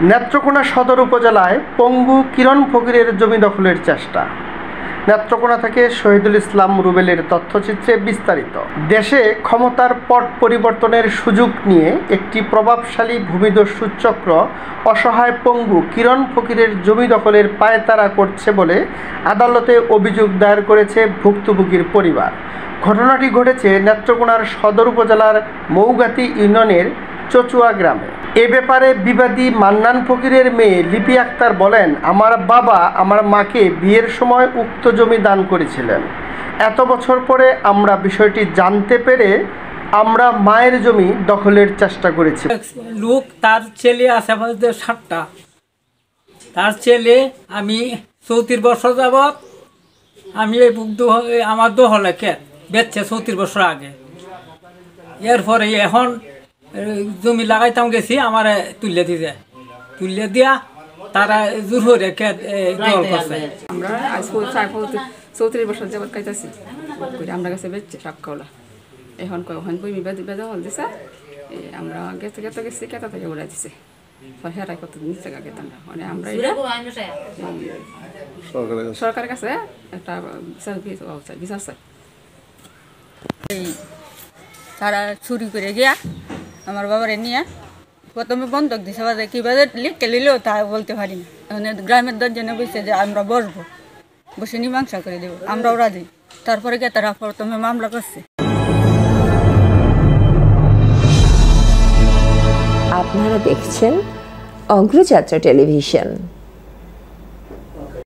নেত্রকোনা সদর উপজেলায় পঙ্গু কিরণ ফকিরের জমি দখলের চেষ্টা। নেত্রকোনা থেকে শহীদুল ইসলাম রুবেলের তথ্যচিত্রে বিস্তারিত। দেশে ক্ষমতার পট পরিবর্তনের সুযোগ নিয়ে একটি প্রভাবশালী ভূমিদস্যু চক্র অসহায় পঙ্গু কিরণ ফকিরের জমি দখলের পায়তারা করছে বলে আদালতে অভিযোগ দায়ের করেছে ভুক্তভোগীর পরিবার। ঘটনাটি ঘটেছে নেত্রকোনার সদর উপজেলার মৌগাতি ইউনিয়নের চচুয়া গ্রামে। এ ব্যাপারে বিবাদী মান্নান ফকিরের মেয়ে লিপি আক্তার বলেন, আমার বাবা আমার মাকে বিয়ের সময় উক্ত জমি দান করেছিলেন। এত বছর পরে আমরা বিষয়টি জানতে পেরে আমরা মায়ের জমি দখলের চেষ্টা করেছি। লোক তার ছেলে আশেপাশে 7টা, তার ছেলে আমি 34 বছর যাবৎ আমি এই আমার দোহলে খেত বেচছে 34 বছর আগে। এরপরে এখন জমি লাগাইতাম গেছি আমার তুলে দিয়ে দিয়া তারা জোর হয়ে খেত জল করছে। আমরা আজ 34 বছর যাবৎ খাইতেছি আমরা কাছে বেচছে সাপকাওলা। এখন কখন বই বেদা হল দিছে আমরা গেছে গেছি কেতা থেকে উড়াই দিছে হেরাই কত নিচে গেতাম না। মানে আমরা সরকারের কাছে একটা বিচার চাই। তারা চুরি করে গিয়া আমার বাবারে নিয়ে প্রথমে বন্ধক দিছে, কীভাবে লিখতে নিলেও তা বলতে পারি না। গ্রামের 10 জনে বলছে যে আমরা বসে মীমাংসা করে দেবো, আমরাও রাজি। তারপরে গিয়ে তারা প্রথমে মামলা করছে। আপনারা দেখছেন অগ্রযাত্রা টেলিভিশন।